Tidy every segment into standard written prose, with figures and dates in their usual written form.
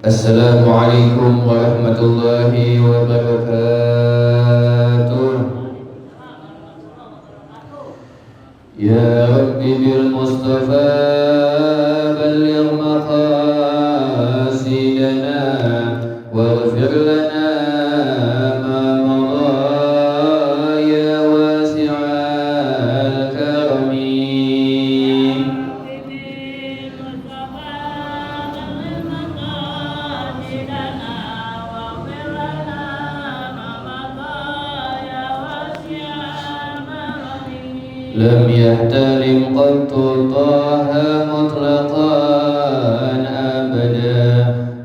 Assalamualaikum warahmatullahi wabarakatuh. Ya Rabbi bil Mustafa balligh maqasidana waghfir lana ma madha ya wasi'al karami. لم يحتلم قط طه مطلقا أبدا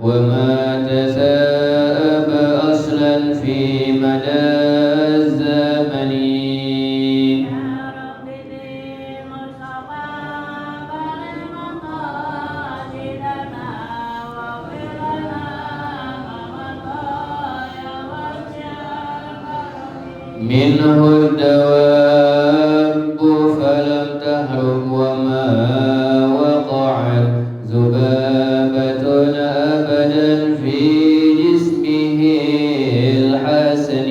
وما تثاءب أصلا في مدى الزمن. منه الدواب فلم تهرم وما وقعت ذبابة أبدا في جسمه الحسن.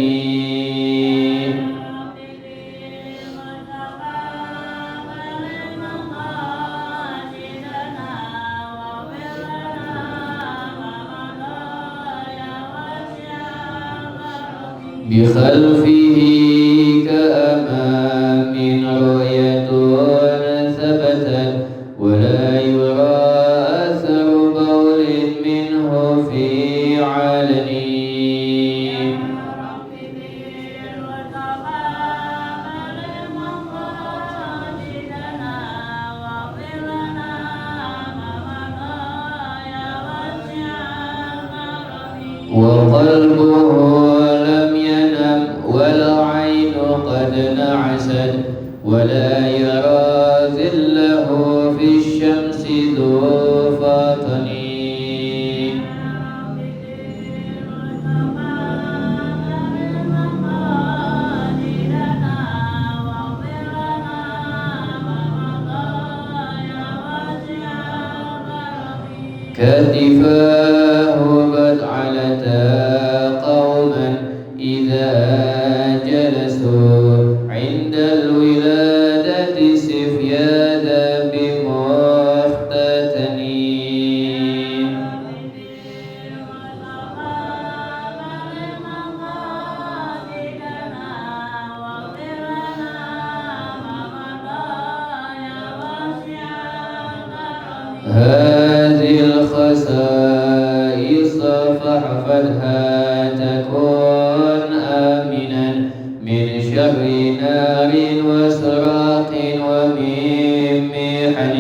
بخلفه كأمام رؤية ثبتت ولا يرى أثر بول منه في علن. وقلبه لم ينم والعين قد نعست ولا يرى ذله في الشمس ذو فطن. كتفاه قد علتا قوما إذا جلسوا عند الولادة سفيادا بمختتنين. هذه الخصائص فاحفظها تكون آمنا من شر نار وسراق ومن محن.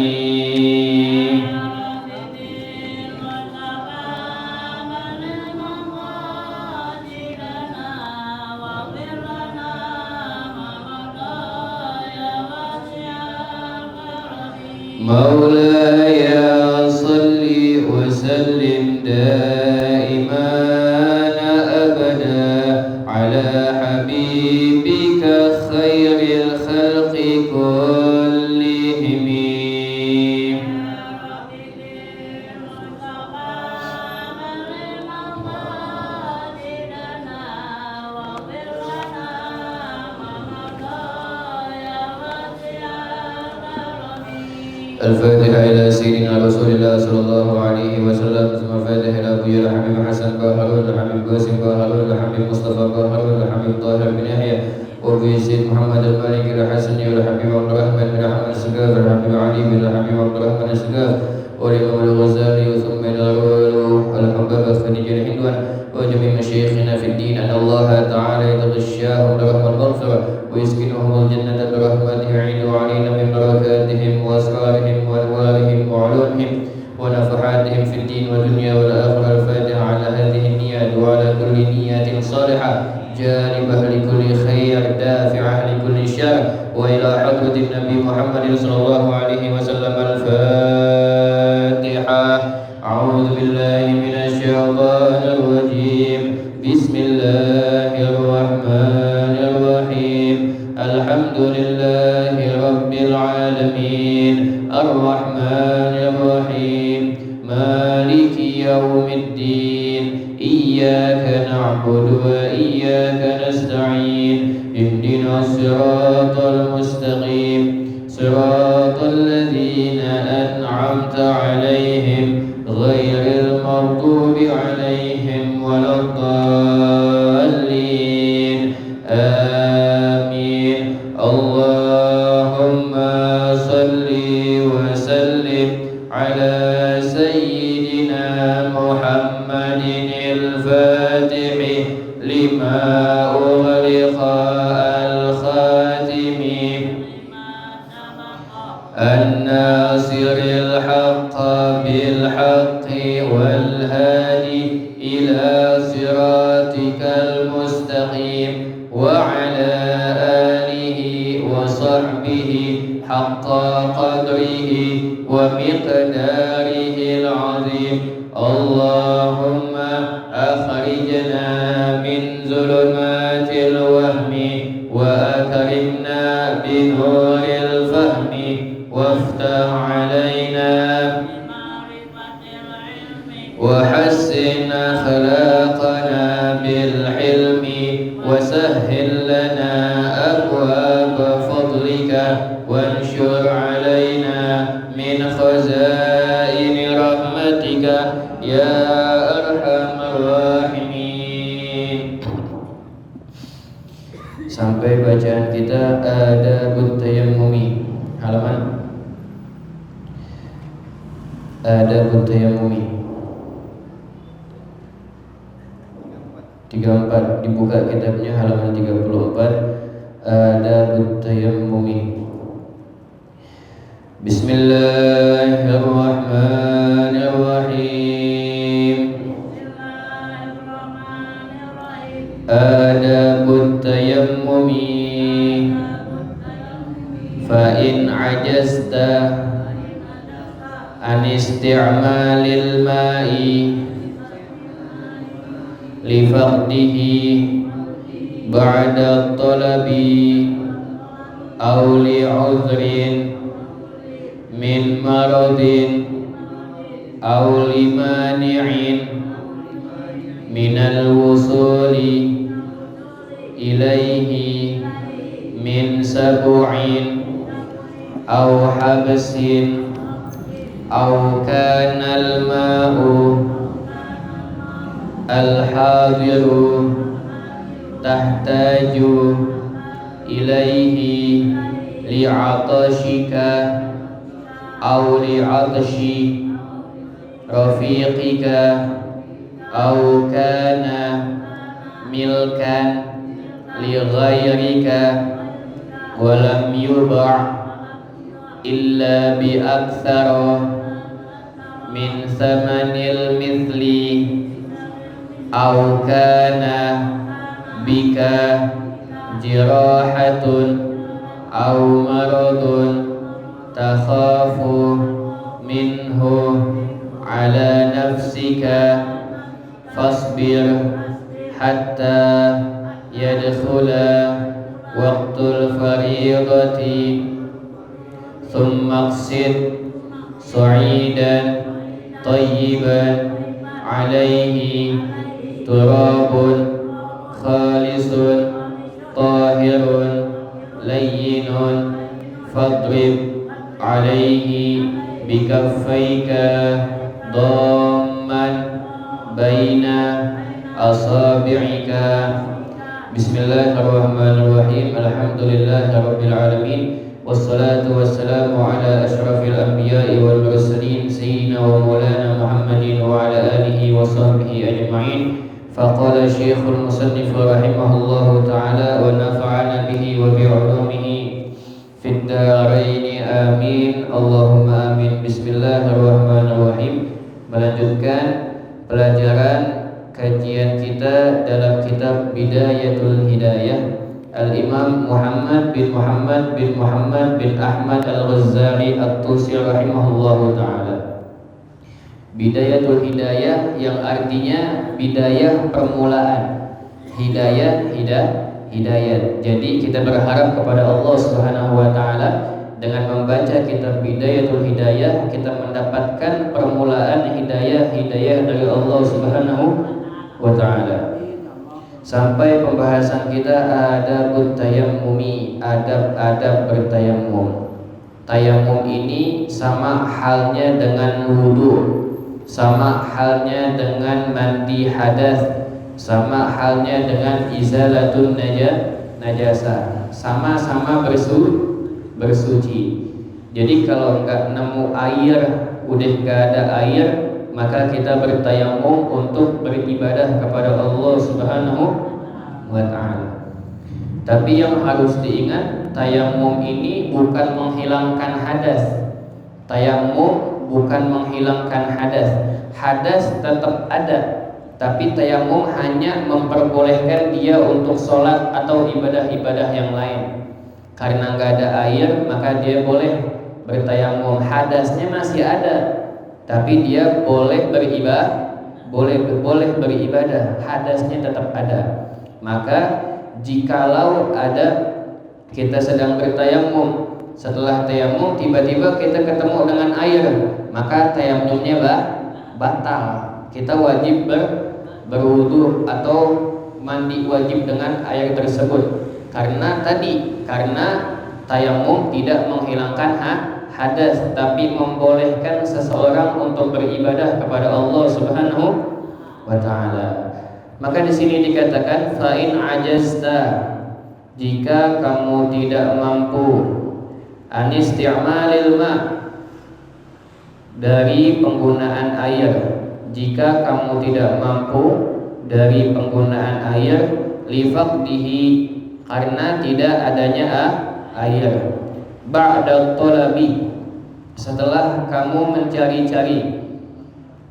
مولاي صل وسلم دائما أبدا على حبيبك خير الخلق كلهم. الفاتحة إلى سيدنا رسول الله صلى الله عليه وسلم. ثم الفاتحة إلى أبويا الحبيب حسن كهرون الحبيب قاسم كهرون الحبيب مصطفى كهرون الحبيب طاهر بن يحيى وفي سيد محمد المالك الحسني والحبيب عبد الرحمن بن أحمد السقاف الحبيب علي بن الحبيب عبد الرحمن السقاف والإمام الغزالي ثم إلى الحباب خديجة الحلوان وجميع مشايخنا في الدين أن الله تعالى يتغشاهم برحمة المغفرة ويسكنهم الجنة برحمته يعيد علينا من بركاتهم وأسرارهم وأنوارهم وعلومهم ونفحاتهم في الدين والدنيا والآخرة. الفاتحة على هذه النيات وعلى كل نيات صالحة جانبة لكل خير دافعة لكل شر وإلى حضرة النبي محمد صلى الله عليه وسلم. الفاتحة. أعوذ بالله من الشيطان الرجيم. بسم الله الرحمن الرحيم. الحمد لله رب العالمين الرحمن الرحيم مالك يوم الدين إياك نعبد وإياك نستعين اهدنا الصراط المستقيم صراط الذين أنعمت عليهم غير المغضوب عليهم ولا الضالين آمين اللهم صل وسلم على سيدنا محمد الفاتح لما أغلق الخاتم الناصر الحق بالحق والهادي إلى صراطك المستقيم وعلى آله وصحبه حق قدره ومقداره العظيم اللهم أخرجنا من ظلمات الوهم وأكرمنا بنور الفهم وافتح علينا وحسن أخلاقنا بالحلم وسهل لنا أبواب فضلك وانشر علينا من خزائن رحمتك يا أرحم الراحمين. Sampai bacaan kita Adabut Tayammumi, halaman Adabut Tayammumi 34, dibuka kitabnya halaman 34. Adabut Tayammumi. Bismillahirrahmanirrahim. Adabut Tayammumi. Fa in ajazta an isti'malil ma'i li faqdihi ba'da talabi aw li 'udhrin min maradin aw li mani'in min al-wusuli ilayhi min sab'in aw habsin aw kana al-ma'u al-hadiru tahtaju ilayhi li'atashika aw li'atashi rafiqika aw kana milkan li ghayrika wa lam yuba' illa bi aktsara min thamanil mithli aw kana bika jirahatun aw maradun takhafu minhu ala nafsika fasbir hatta yadkhula waqtul fariidati thumma qsid sa'idan tayyiban alayhi turabun khalisun tahirun layyinun fadrib alayhi bikaffayka dhamman baina asabi'ika. Bismillahirrahmanirrahim. Alhamdulillahi rabbil alamin. Wassalatu wassalamu ala asyrafil anbiya'i wal mursalin sayyidina wa maulana Muhammadin wa ala alihi wa sahbihi ajma'in. Faqala Syekhul Musannif rahimahullahu ta'ala wa nafa'ana bihi wa bi'ulumihi fid dharain amin. Allahumma amin. Bismillahirrahmanirrahim. Melanjutkan pelajaran kajian kita dalam kitab Bidayatul Hidayah Al-Imam Muhammad bin Muhammad bin Muhammad bin Ahmad Al-Ghazali At-Tusi rahimahullahu ta'ala. Bidayatul Hidayah yang artinya bidayah permulaan, hidayah hidayat. Jadi kita berharap kepada Allah Subhanahu wa taala dengan membaca kitab Bidayatul Hidayah kita mendapatkan permulaan hidayah dari Allah Subhanahu wa taala. Sampai pembahasan kita adabut tayammumi, adab-adab bertayamum. Tayamum ini sama halnya dengan wudu, sama halnya dengan mandi hadas, sama halnya dengan izalatun najasah, sama-sama bersuci. Jadi kalau enggak nemu air, udah enggak ada air, maka kita bertayamum untuk beribadah kepada Allah Subhanahu wa taala. Tapi yang harus diingat, tayamum ini bukan menghilangkan hadas. Tayamum bukan menghilangkan hadas. Hadas tetap ada, tapi tayamum hanya memperbolehkan dia untuk sholat atau ibadah-ibadah yang lain. Karena nggak ada air, maka dia boleh bertayamum. Hadasnya masih ada, tapi dia boleh beribadah. Hadasnya tetap ada. Maka jikalau ada kita sedang bertayamum, setelah tayamum tiba-tiba kita ketemu dengan air, maka tayamumnya batal. Kita wajib berwudu atau mandi wajib dengan air tersebut. Karena tayamum tidak menghilangkan hadas, tapi membolehkan seseorang untuk beribadah kepada Allah Subhanahu wa taala. Maka di sini dikatakan fa in ajazta, jika kamu tidak mampu anisti'malil ma, dari penggunaan air, jika kamu tidak mampu dari penggunaan air, lifaqdihi, karena tidak adanya air, ba'da talabi, setelah kamu mencari-cari,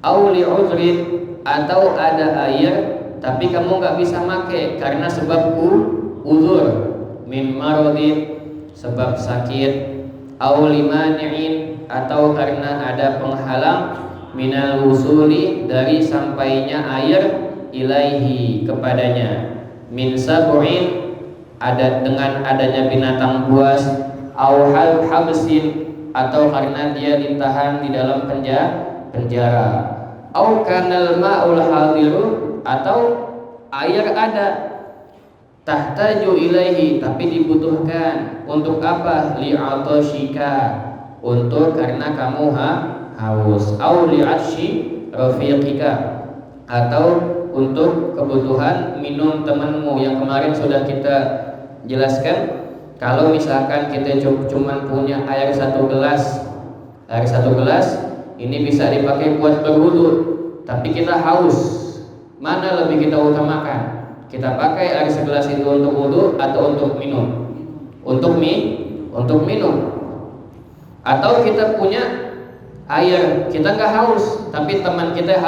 au li'udrin, atau ada air tapi kamu nggak bisa make karena sebab uzur, min maradin, sebab sakit, au limani'in, atau karena ada penghalang, minal wusuli, dari sampainya air, ilaihi, kepadanya, min sab'in, ada dengan adanya binatang buas, au habsin, atau karena dia ditahan di dalam penjara, au kanal ma'ul hadiru, atau air ada, tahtaju ilaihi, tapi dibutuhkan untuk apa? Li'atashika, untuk karena kamu haus, au li'atshi rafiqika, atau untuk kebutuhan minum temanmu yang kemarin sudah kita jelaskan. Kalau misalkan kita cuma punya air satu gelas, ini bisa dipakai buat berwudu, tapi kita haus, mana lebih kita utamakan? Kita pakai air segelas itu untuk wudu atau untuk minum? Untuk minum. Atau kita punya air, kita nggak haus, tapi teman kita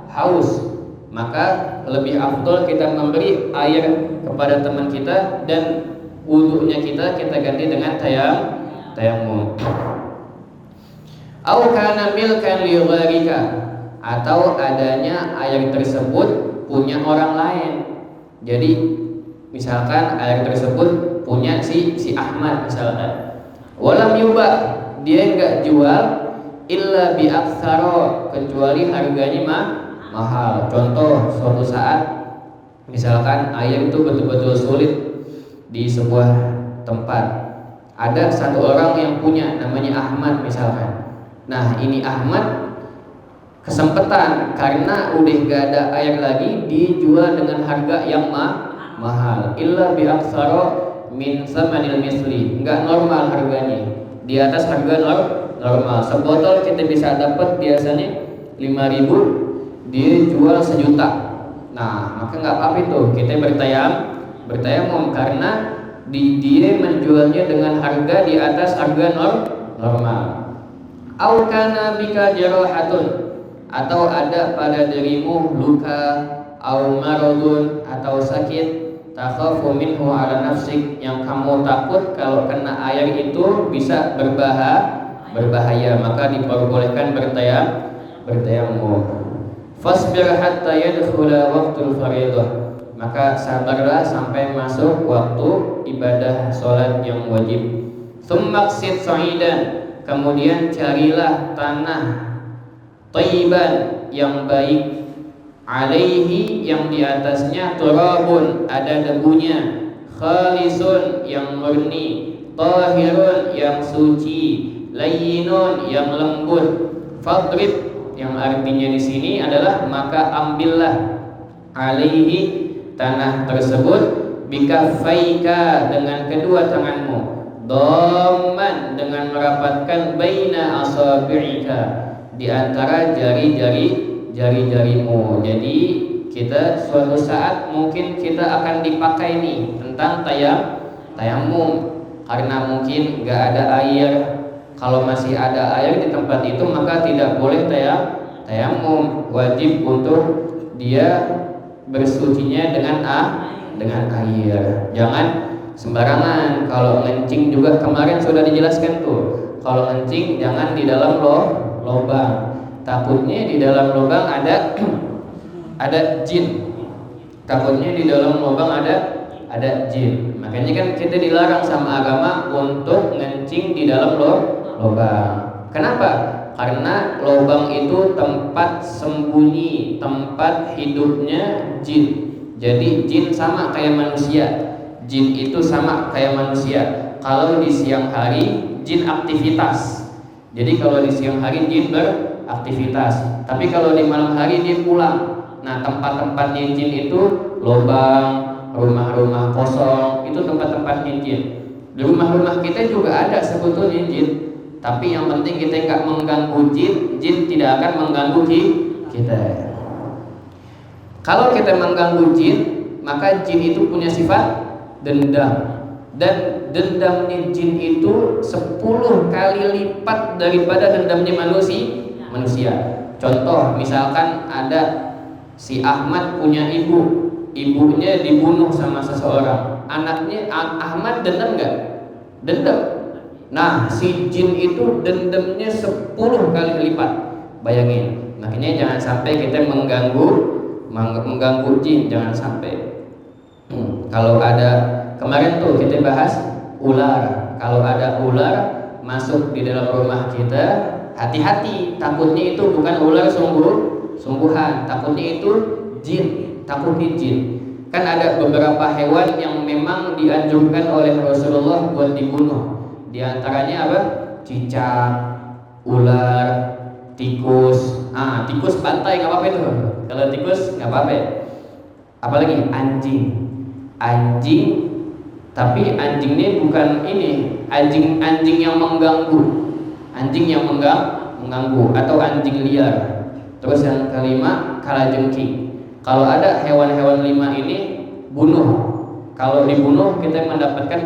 haus, maka lebih afdol kita memberi air kepada teman kita dan wudunya kita ganti dengan tayammum. Au kana milkan li ghairika, atau adanya air tersebut punya orang lain. Jadi misalkan air tersebut punya si Ahmad misalkan, walam yuba, dia enggak jual, illa bi aktsara, kecuali harganya mahal. Contoh, suatu saat misalkan air itu betul-betul sulit di sebuah tempat, ada satu orang yang punya, namanya Ahmad misalkan. Nah, ini Ahmad kesempatan karena udah gak ada air lagi, dijual dengan harga yang mahal, illa bi aktsara min samanil misli, enggak normal harganya, di atas harga normal. Sebotol kita bisa dapat biasanya 5.000, dia jual 1 juta. Nah, maka enggak apa-apa itu, kita bertayamum karena dia menjualnya dengan harga di atas harga normal. Au kana bika jarahatun, atau ada pada dirimu luka, au maradun, atau sakit, takhafu minhu ala nafsik, yang kamu takut kalau kena air itu bisa berbahaya, maka diperbolehkan bertayamum. Fasbir hatta yadkhula waqtul fardhah, maka sabarlah sampai masuk waktu ibadah sholat yang wajib. Tsumma qsid sa'idan, kemudian carilah tanah thayyiban yang baik, alaihi yang di atasnya turabun ada debunya, khalisun yang murni, tahirun yang suci, layyinun yang lembut, fadrib yang artinya di sini adalah maka ambillah, alaihi tanah tersebut, bikaffaika dengan kedua tanganmu, dhamman dengan merapatkan, baina asabi'ika di antara jari-jarimu. Jadi kita suatu saat mungkin kita akan dipakai nih tentang tayamum, karena mungkin nggak ada air. Kalau masih ada air di tempat itu maka tidak boleh tayamum, wajib untuk dia bersucinya dengan air. Jangan sembarangan. Kalau ngencing juga kemarin sudah dijelaskan tuh. Kalau ngencing jangan di dalam lubang. Takutnya di dalam lubang ada jin. Takutnya di dalam lubang ada jin. Makanya kan kita dilarang sama agama untuk ngencing di dalam lubang. Kenapa? Karena lubang itu tempat sembunyi, tempat hidupnya jin. Jadi jin sama kayak manusia. Jin itu sama kayak manusia. Kalau di siang hari jin aktivitas. Jadi kalau di siang hari jin beraktivitas. Tapi kalau di malam hari dia pulang. Nah, tempat-tempatnya jin itu lubang, rumah-rumah kosong, itu tempat-tempatnya jin. Di rumah-rumah kita juga ada sebetulnya jin. Tapi yang penting kita nggak mengganggu jin, jin tidak akan mengganggu kita. Kalau kita mengganggu jin, maka jin itu punya sifat dendam. Dan dendamnya jin itu 10 kali lipat daripada dendamnya manusia. Contoh, misalkan ada si Ahmad punya ibu, ibunya dibunuh sama seseorang. Anaknya Ahmad dendam nggak? Dendam. Nah, si jin itu dendamnya 10 kali lipat. Bayangin. Makanya jangan sampai kita mengganggu jin, jangan sampai. Kalau ada kemarin tuh kita bahas ular. Kalau ada ular masuk di dalam rumah kita, hati-hati. Takutnya itu bukan ular sungguhan, takutnya itu jin, takutnya jin. Kan ada beberapa hewan yang memang dianjurkan oleh Rasulullah buat dibunuh. Di antaranya apa? Cicak, ular, tikus. Tikus bantai nggak apa-apa itu. Kalau tikus nggak apa-apa. Apalagi anjing. Anjing, tapi anjingnya bukan ini. Anjing yang mengganggu. Anjing yang mengganggu atau anjing liar. Terus yang kelima, kalajengking. Kalau ada hewan-hewan 5 ini, bunuh. Kalau dibunuh kita mendapatkan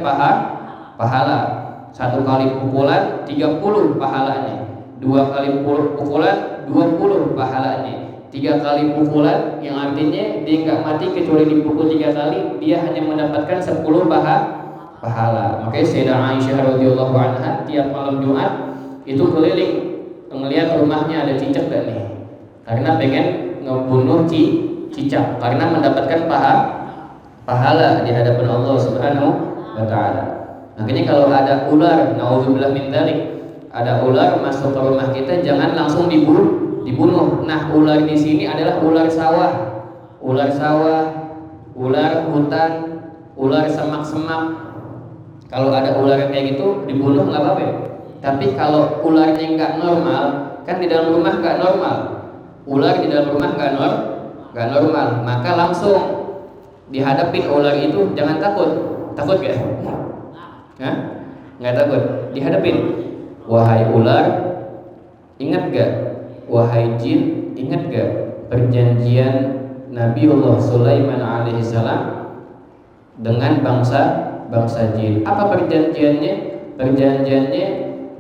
pahala. 1 kali pukulan 30 pahalanya, 2 kali pukulan 20 pahalanya, 3 kali pukulan yang artinya dia nggak mati kecuali dipukul 3 kali, dia hanya mendapatkan 10 pahala. Makanya Sayyidah Aisyah radhiyallahu anha tiap malam Jumat itu keliling melihat rumahnya ada cicak gak nih, karena pengen ngebunuh cicak, karena mendapatkan pahala di hadapan Allah Subhanahu wa ta'ala. Makanya kalau ada ular, naudzubillah min dzalik, ada ular masuk ke rumah kita, jangan langsung dibunuh. Nah, ular di sini adalah ular sawah, ular hutan, ular semak-semak. Kalau ada ular kayak gitu dibunuh nggak apa-apa. Tapi kalau ularnya nggak normal, kan di dalam rumah nggak normal, ular di dalam rumah nggak normal, maka langsung dihadapin ular itu, jangan takut gak? Nggak takut, dihadapin. Wahai ular, ingat gak? Wahai jin, ingat gak perjanjian Nabiullah Sulaiman alaihissalam dengan bangsa jin? Apa perjanjiannya? Perjanjiannya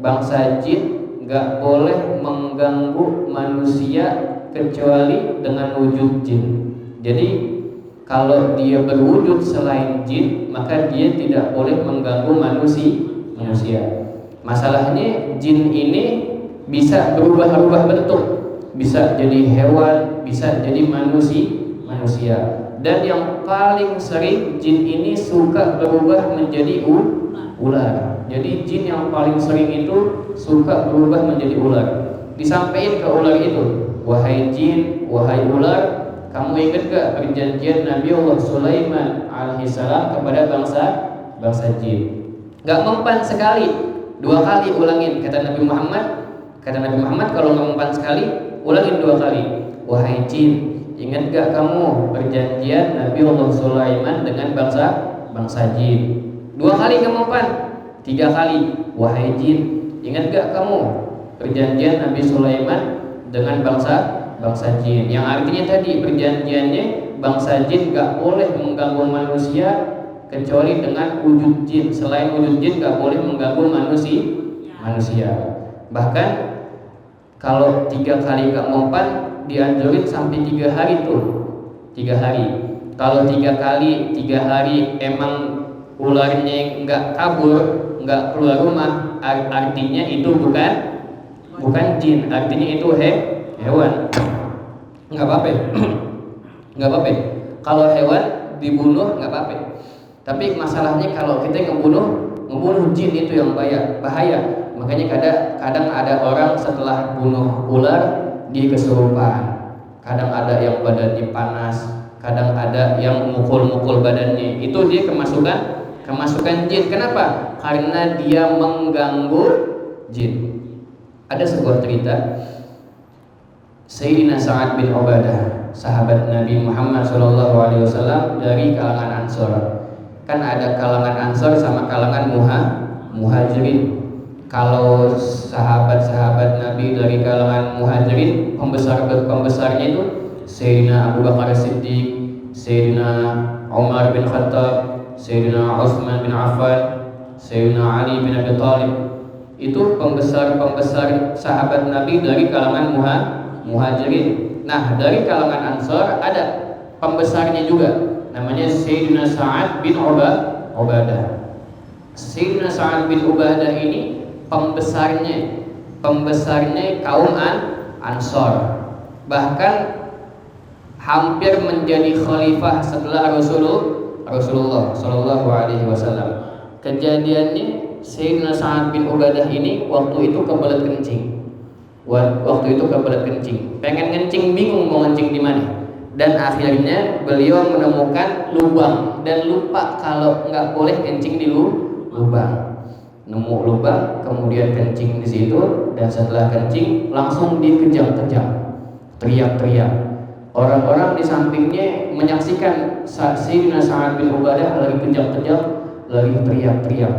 bangsa jin gak boleh mengganggu manusia kecuali dengan wujud jin. Jadi kalau dia berwujud selain jin, maka dia tidak boleh mengganggu manusia. Masalahnya jin ini bisa berubah-ubah bentuk, bisa jadi hewan, bisa jadi manusia. Dan yang paling sering jin ini suka berubah menjadi ular. Jadi jin yang paling sering itu suka berubah menjadi ular. Disampaikan ke ular itu, wahai jin, wahai ular, kamu ingat gak perjanjian Nabi Allah Sulaiman alaihissalam kepada bangsa jin? Gak mempan sekali, 2 kali ulangin. Kata Nabi Muhammad kalau gak mempan sekali, ulangin 2 kali. Wahai jin, ingat gak kamu perjanjian Nabi Allah Sulaiman dengan bangsa jin? 2 kali gak mempan. 3 kali, wahai jin, ingat gak kamu perjanjian Nabi Sulaiman dengan bangsa jin? Yang artinya tadi perjanjiannya bangsa jin gak boleh mengganggu manusia kecuali dengan wujud jin. Selain wujud jin gak boleh mengganggu manusia. Bahkan kalau 3 kali gak mempan, dianjurin sampai 3 hari tuh. 3 hari. Kalau 3 kali 3 hari emang ularnya nggak kabur, nggak keluar rumah, artinya itu bukan jin, artinya itu hewan. Nggak apa-apa. Nggak apa-apa. Kalau hewan dibunuh nggak apa-apa. Tapi masalahnya kalau kita ngebunuh jin itu yang bahaya. Makanya kadang ada orang setelah bunuh ular dia kesurupan. Kadang ada yang badannya panas, kadang ada yang mukul-mukul badannya. Itu dia kemasukan jin. Kenapa? Karena dia mengganggu jin. Ada sebuah cerita Sayyidina Sa'ad bin Ubadah, sahabat Nabi Muhammad SAW dari kalangan Ansor. Kan ada kalangan Ansor sama kalangan Muhajirin. Kalau sahabat-sahabat Nabi dari kalangan Muhajirin, pembesarnya itu Sayyidina Abu Bakar Siddiq, Sayyidina Umar bin Khattab, Sayyidina Utsman bin Affan, Sayyidina Ali bin Abi Thalib. Itu pembesar sahabat Nabi dari kalangan Muhajirin. Nah, dari kalangan Ansor ada pembesarnya juga, namanya Sayyidina Sa'ad bin Ubadah. Sayyidina Sa'ad bin Ubadah ini pembesarnya kaum Ansor. Bahkan hampir menjadi khalifah setelah Rasulullah Shallallahu Alaihi Wasallam. Kejadiannya Sayyidina Sa'ad bin Ubadah ini waktu itu kebelet kencing. Pengen kencing, bingung mau kencing di mana. Dan akhirnya beliau menemukan lubang dan lupa kalau nggak boleh kencing di lubang. Nemu lubang, kemudian kencing di situ, dan setelah kencing langsung dikejang-kejang, teriak-teriak. Orang-orang di sampingnya menyaksikan Sayyidina Sa'ad bin Ubadah lagi kejang-kejang, lagi teriak-teriak,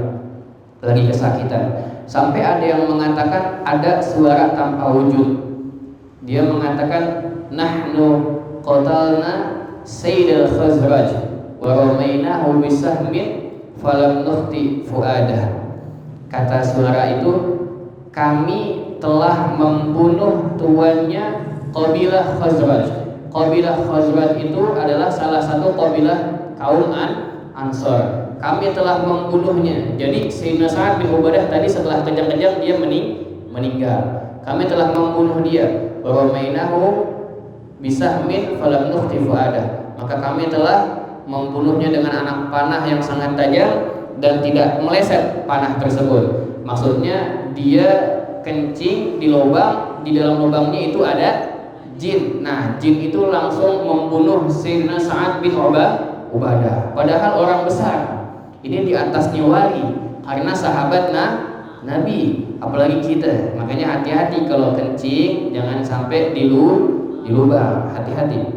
lagi kesakitan. Sampai ada yang mengatakan ada suara tanpa wujud. Dia mengatakan, nahnu qatalna Sayyidal Khazraj wa ramainahu bisahmin falam nukhti fuadah. Kata suara itu, kami telah membunuh tuannya Qabilah Khazraj. Qabilah Khazraj itu adalah salah satu qabilah kaum Ansor. Kami telah membunuhnya. Jadi Sayyidina Sa'ad bin Ubadah tadi setelah kejang-kejang dia meninggal. Kami telah membunuh dia. Ramainahu bisahmin falam nukhti fuadah. Maka kami telah membunuhnya dengan anak panah yang sangat tajam dan tidak meleset panah tersebut. Maksudnya dia kencing di lubang, di dalam lubangnya itu ada jin. Nah, jin itu langsung membunuh Sayyidina Sa'ad bin Ubadah. Padahal orang besar. Ini di atasnya wali, karena sahabat Nabi, apalagi kita. Makanya hati-hati kalau kencing, jangan sampai di lubang. Hati-hati.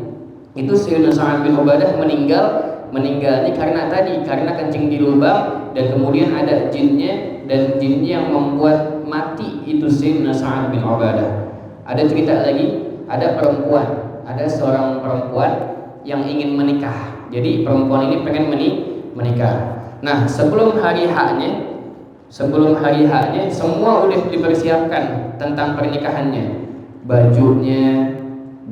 Itu Sayyidina Sa'ad bin Ubadah meninggalnya karena kencing di lubang, dan kemudian ada jinnya, dan jinnya yang membuat mati itu Sayyidina Sa'ad bin Ubadah. Ada cerita lagi, ada seorang perempuan yang ingin menikah. Jadi perempuan ini pengen menikah. Nah, sebelum hari H-nya semua udah dipersiapkan tentang pernikahannya, bajunya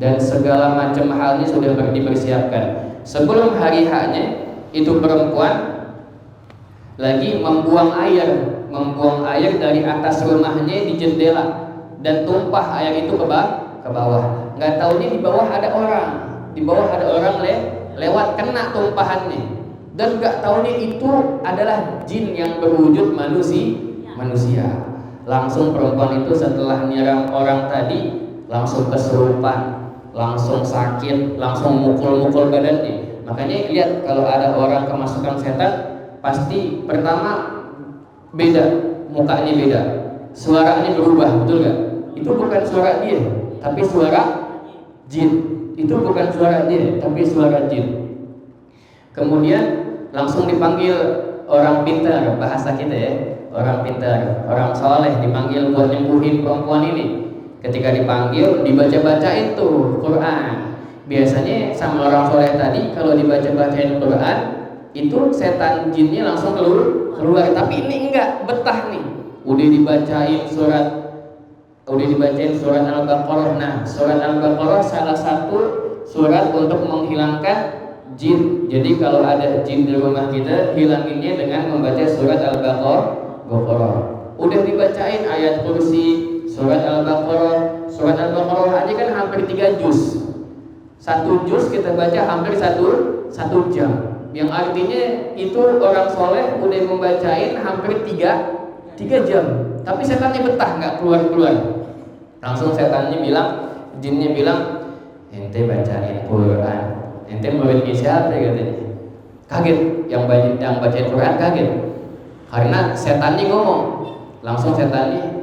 dan segala macam halnya sudah dipersiapkan. Sebelum hari H-nya itu perempuan lagi membuang air dari atas rumahnya di jendela, dan tumpah air itu ke bawah. Nggak taunya di bawah ada orang lewat kena tumpahannya dan nggak taunya itu adalah jin yang berwujud manusia. Langsung perempuan itu setelah nyerang orang tadi langsung kesurupan, langsung sakit, langsung mukul-mukul badannya. Makanya lihat kalau ada orang kemasukan setan, pasti pertama beda, mukanya beda, suaranya berubah, betul gak? Itu bukan suara dia, tapi suara jin. Itu bukan suara dia, tapi suara jin. Kemudian langsung dipanggil orang pintar, bahasa kita ya, orang pintar, orang soleh dipanggil buat nyembuhin perempuan ini. Ketika dipanggil, dibaca-bacain tuh Quran. Biasanya sama orang soleh tadi kalau dibaca-bacain Quran, itu setan jinnya langsung keluar. Tapi ini enggak, betah nih. Udah dibacain surat Al-Baqarah. Nah, surat Al-Baqarah salah satu surat untuk menghilangkan jin. Jadi kalau ada jin di rumah kita, hilanginnya dengan membaca surat Al-Baqarah. Udah dibacain ayat kursi, surat Al-Baqarah. Surat Al-Baqarah aja kan hampir 3 juz. 1 juz kita baca hampir satu jam. Yang artinya itu orang soleh udah membacain hampir 3 jam. Tapi setannya betah, nggak keluar. Langsung setannya bilang, jinnya bilang, ente bacain Quran, ente muridnya siapa katanya. Kaget, yang bacain Quran kaget. Karena setannya ngomong, langsung setannya,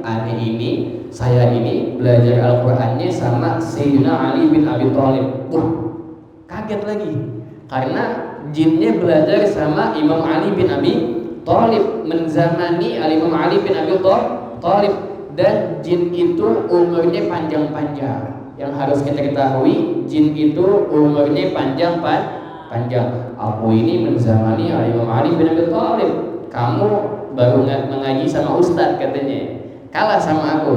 saya ini belajar Al-Qurannya sama Sayyidina Ali bin Abi Thalib. Kaget lagi, karena jinnya belajar sama Imam Ali bin Abi Thalib, menzamani Imam Ali bin Abi Thalib. Dan jin itu umurnya panjang-panjang. Yang harus kita ketahui, jin itu umurnya panjang. Aku ini menzamani Imam Ali bin Abi Thalib. Kamu baru mengaji sama ustadz katanya, kalah sama aku.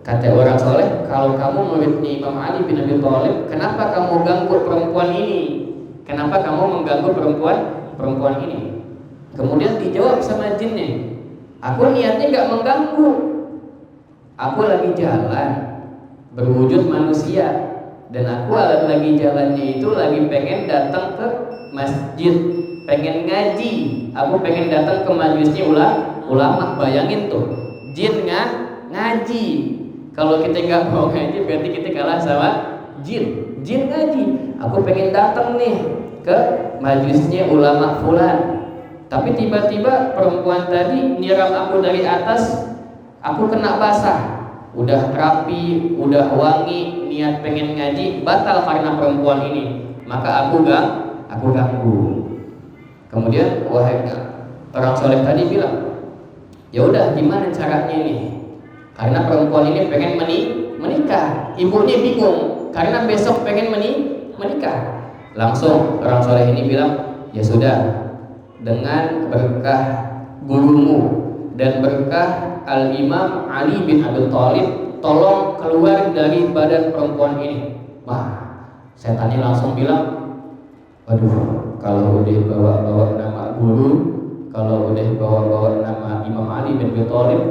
Kata orang soleh, kalau kamu muridnya Imam Ali bin Abi Thalib, kenapa kamu ganggu perempuan ini? Kenapa kamu mengganggu perempuan ini? Kemudian dijawab sama jinnya, aku niatnya gak mengganggu. Aku lagi jalan berwujud manusia, dan aku lagi jalannya itu lagi pengen datang ke masjid, pengen ngaji. Aku pengen datang ke majelisnya ulama. Bayangin tuh, jin ngaji. Kalau kita nggak mau ngaji, berarti kita kalah sama jin. Jin ngaji. Aku pengen datang nih ke majelisnya ulama fulan. Tapi tiba-tiba perempuan tadi nyiram aku dari atas. Aku kena basah, udah rapi, udah wangi, niat pengen ngaji batal karena perempuan ini. Maka aku ganggu. Kemudian orang soleh tadi bilang, ya udah gimana caranya ini? Karena perempuan ini pengen menikah, ibunya bingung karena besok pengen menikah. Langsung orang soleh ini bilang, ya sudah, dengan berkah gurumu dan berkah Al-Imam Ali bin Abi Thalib, tolong keluar dari badan perempuan ini. Setannya langsung bilang, waduh, kalau udah bawa nama guru, kalau udah bawa nama Imam Ali bin Abi Thalib,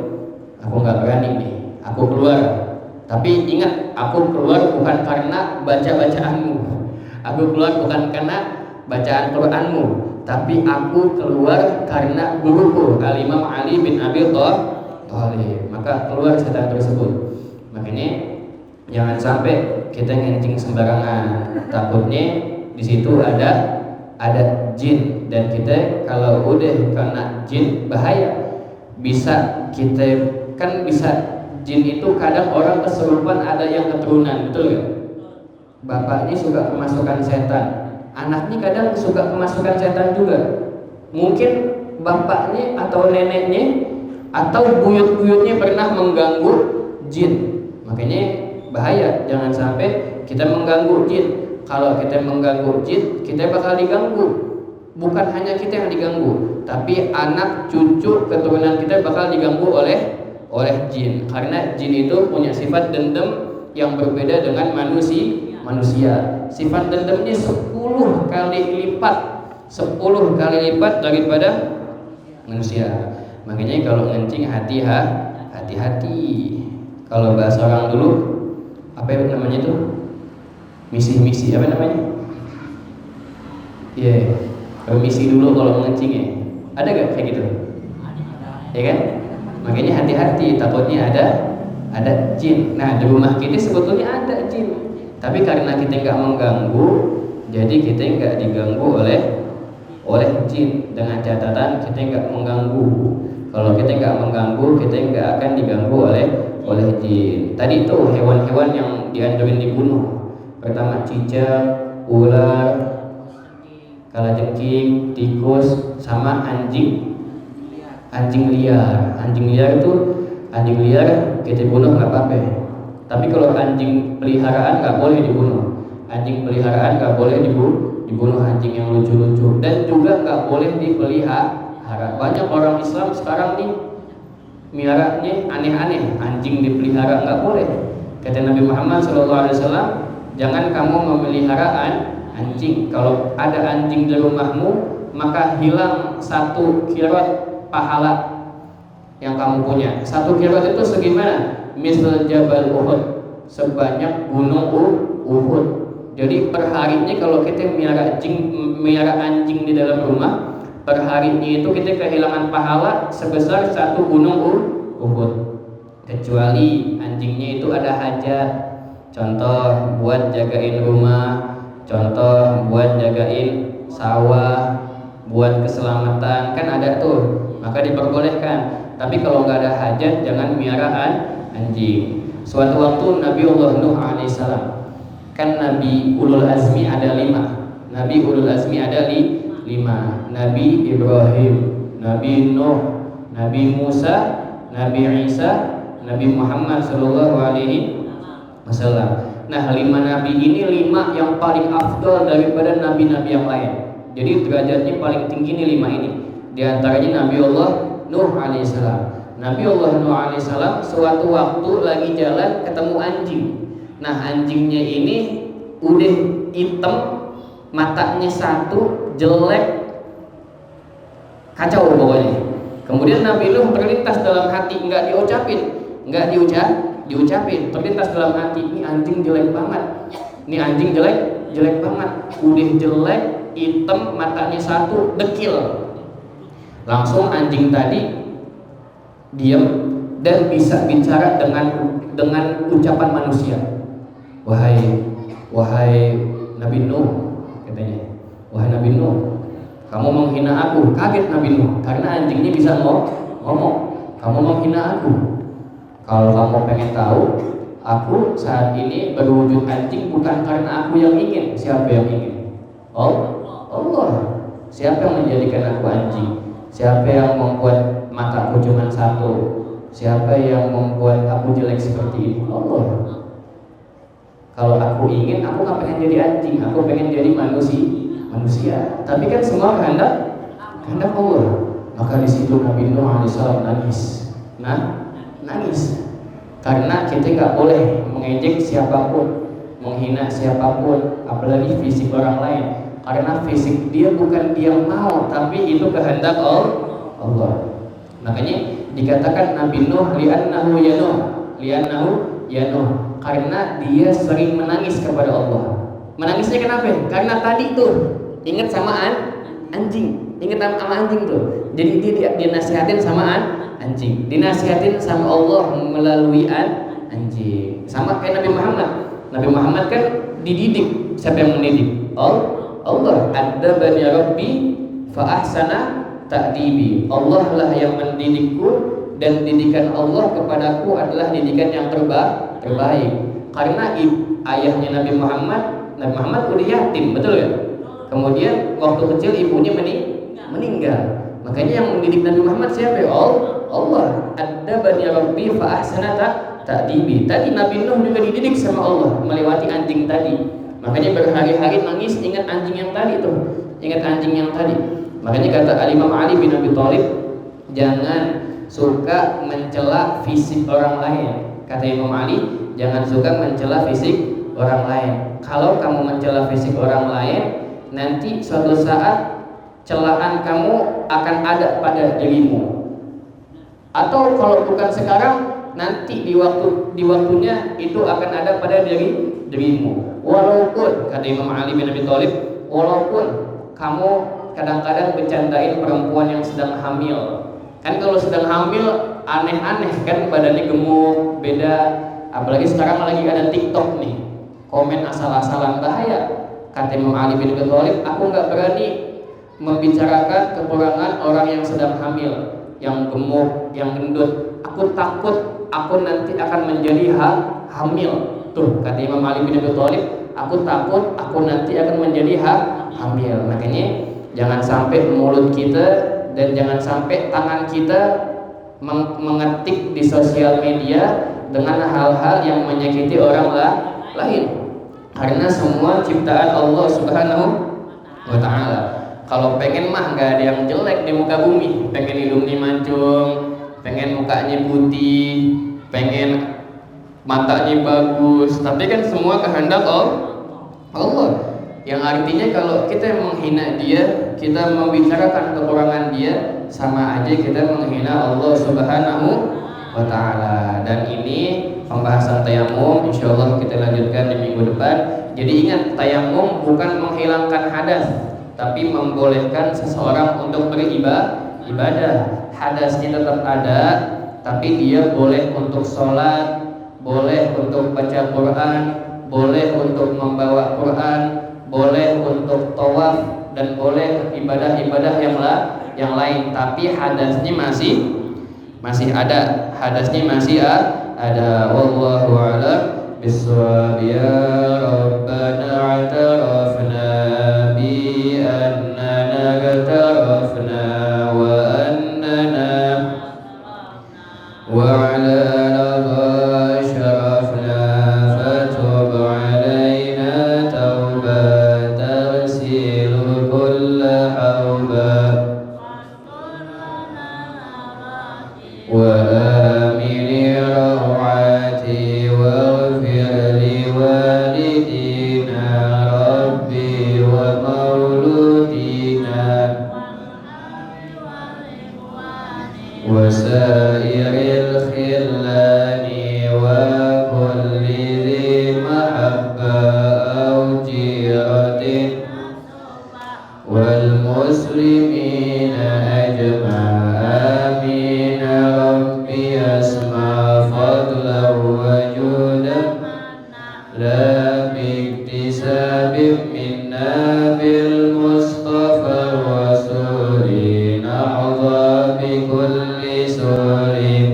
aku nggak berani nih, aku keluar. Tapi ingat, aku keluar bukan karena bacaanmu, aku keluar bukan karena bacaan Quranmu, tapi aku keluar karena guruku Al-Imam Ali bin Abi Thalib. Maka keluar setan tersebut. Makanya jangan sampai kita ngencing sembarangan. Takutnya di situ ada jin, dan kita kalau udah kena jin bahaya. Bisa jin itu kadang orang kesurupan ada yang keturunan, betul gak? Bapaknya suka kemasukan setan, anaknya kadang suka kemasukan setan juga. Mungkin bapaknya atau neneknya atau buyut-buyutnya pernah mengganggu jin. Makanya bahaya, jangan sampai kita mengganggu jin. Kalau kita mengganggu jin, kita bakal diganggu. Bukan hanya kita yang diganggu, tapi anak, cucu, keturunan kita bakal diganggu oleh jin. Karena jin itu punya sifat dendam yang berbeda dengan manusia. Sifat dendamnya 10 kali lipat daripada manusia. Makanya kalau ngencing hati-hati. Kalau bahasa orang dulu, apa namanya itu? Misi apa namanya? Iya, permisi dulu kalau mengencing ya. Ada gak kayak gitu? Ya kan? Makanya hati-hati, takutnya ada jin. Nah di rumah kita sebetulnya ada jin, tapi karena kita nggak mengganggu, jadi kita nggak diganggu oleh jin. Dengan catatan kita nggak mengganggu. Kalau kita nggak mengganggu, kita nggak akan diganggu oleh jin. Tadi itu hewan-hewan yang dianjurin dibunuh. Pertama cicak, ular, kalajengking, tikus, sama anjing liar. Anjing liar kita bunuh nggak apa-apa. Tapi kalau anjing peliharaan nggak boleh dibunuh. Anjing peliharaan nggak boleh dibunuh anjing yang lucu-lucu, dan juga nggak boleh dipelihara. Banyak orang Islam sekarang nih miaranya aneh-aneh, anjing dipelihara, nggak boleh. Kata Nabi Muhammad SAW, jangan kamu memelihara anjing. Kalau ada anjing di rumahmu, maka hilang 1 kirot pahala yang kamu punya. 1 kirot itu segimana? Misal Jabal Uhud, sebanyak gunung Uhud. Jadi perharinya kalau kita miara anjing di dalam rumah, perharinya itu kita kehilangan pahala sebesar 1 gunung Uhud. Kecuali anjingnya itu ada hajat, contoh buat jagain rumah, contoh buat jagain sawah, buat keselamatan, kan ada tuh, maka diperbolehkan. Tapi kalau nggak ada hajat, jangan miara anjing. Suatu waktu Nabi Allah Nuh alaihissalam, kan Nabi Ulul Azmi ada 5. Nabi Ulul Azmi ada 5. Nabi Ibrahim, Nabi Nuh, Nabi Musa, Nabi Isa, Nabi Muhammad Sallallahu Alaihi Wasallam. Nah 5 nabi ini 5 yang paling afdal daripada nabi-nabi yang lain. Jadi derajatnya paling tinggi nih 5 ini. Di antaranya Nabi Allah Nuh alaihissalam. Nabi Allah Nuh alaihissalam suatu waktu lagi jalan ketemu anjing. Nah anjingnya ini udah hitam, matanya 1, jelek, kacau pokoknya. Kemudian Nabi Nuh terlintas dalam hati, nggak diucapin, terlintas dalam hati, ini anjing jelek banget, ini anjing jelek banget, udah jelek, hitam, matanya 1, dekil. Langsung anjing tadi diam dan bisa bicara dengan ucapan manusia. Wahai Nabi Nuh, katanya, wahai Nabi Nuh, kamu menghina aku. Kaget Nabi Nuh karena anjingnya bisa ngomong. Kamu menghina aku. Kalau kamu pengen tahu, aku saat ini berwujud anjing bukan karena aku yang ingin. Siapa yang ingin? Allah. Siapa yang menjadikan aku anjing? Siapa yang membuat mataku cuma 1? Siapa yang membuat aku jelek seperti ini? Allah. Kalau aku ingin, aku nggak pengen jadi anjing, aku pengen jadi manusia. Tapi kan semua kehendak Allah. Maka di situ Nabi Nuh alaihissalam nangis. Karena kita nggak boleh mengejek siapapun, menghina siapapun, apalagi fisik orang lain. Karena fisik dia bukan dia mau, tapi itu kehendak Allah. Makanya dikatakan Nabi Nuh li'annahu yanuh, karena dia sering menangis kepada Allah. Menangisnya kenapa? Karena tadi tuh ingat sama anjing, tuh. Jadi dia dinasihatin sama anjing, dinasihatin sama Allah melalui anjing. Sama kayak Nabi Muhammad. Nabi Muhammad kan dididik. Siapa yang mendidik? Allah. Adzabani Rabbi fa ahsana ta'dibi. Allah lah yang mendidikku, dan didikan Allah kepadaku adalah didikan yang terbaik. Karena ayahnya Nabi Muhammad udah yatim, betul ya? Kemudian waktu kecil ibunya meninggal. Makanya yang mendidik Nabi Muhammad siapa? Allah. Adzabani Rabbi fa ahsana ta'dibi. Tadi Nabi Nuh juga dididik sama Allah melewati anjing tadi. Makanya berhari-hari nangis ingat anjing yang tadi tuh. Makanya kata Imam Ali bin Abi Thalib, jangan suka mencela fisik orang lain. Kata Imam Ali, jangan suka mencela fisik orang lain. Kalau kamu mencela fisik orang lain, nanti suatu saat celaan kamu akan ada pada dirimu. Atau kalau bukan sekarang, nanti di waktunya itu akan ada pada dirimu. Walaupun kata Imam Ali bin Abi Thalib, walaupun kamu kadang-kadang bercandain perempuan yang sedang hamil. Kan kalau sedang hamil aneh-aneh kan, badannya gemuk, beda. Apalagi sekarang lagi ada TikTok nih, komen asal-asalan, bahaya. Kata Imam Ali bin Abi Thalib, aku nggak berani membicarakan kekurangan orang yang sedang hamil, yang gemuk, yang gendut. Aku takut aku nanti akan menjadi hamil. Tuh kata Imam Ali bin Abi Thalib, aku takut aku nanti akan menjadi hamil. Makanya jangan sampai mulut kita dan jangan sampai tangan kita mengetik di sosial media dengan hal-hal yang menyakiti orang lain. Karena semua ciptaan Allah Subhanahu wa Ta'ala. Kalau pengen mah nggak ada yang jelek di muka bumi. Pengen hidungnya mancung, pengen mukanya putih, pengen matanya bagus. Tapi kan semua kehendak Allah. Yang artinya kalau kita menghina dia, kita membicarakan kekurangan dia, sama aja kita menghina Allah Subhanahu wa Ta'ala. Dan ini pembahasan tayamum insyaallah kita lanjutkan di minggu depan. Jadi ingat, tayamum bukan menghilangkan hadas, tapi membolehkan seseorang untuk beribadah. Hadasnya tetap ada, tapi dia boleh untuk sholat, boleh untuk baca Quran, boleh untuk membawa Quran, boleh untuk tawaf, dan boleh ibadah-ibadah yang lain. Tapi hadasnya masih ada. Hadasnya masih ada. Wallahu a'lam bishawab. Ya Rabbana a'tarafna bi annana a'tarafna wa annana wa ala ladha syarafna fatub alaina taubat tarsilu kulla hawba wa amini rawati waghfir li walidina rabbi wa mauludina wa sairil khillani wa kulli dhi mahabba aw jiratin wal muslimina ajma'a. Amin rabbi asma fadlan wa judan la biktisabim minna bil mustafa rasuli na'udha bi kulli sulim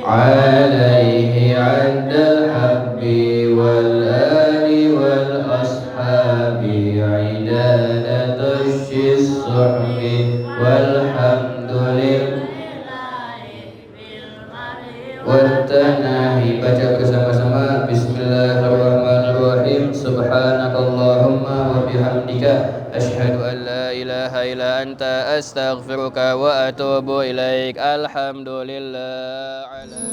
alaihi adda habbi wal ali wal ashabi idada tushis suhbi walhamdulillah wattanahi. Baca bersama-sama. Bismillahirrahmanirrahim. Subhanakallahumma wa bihamdika asyhadu an la ilaha illa anta astaghfiruka wa atubu ilaik. Alhamdulillah ala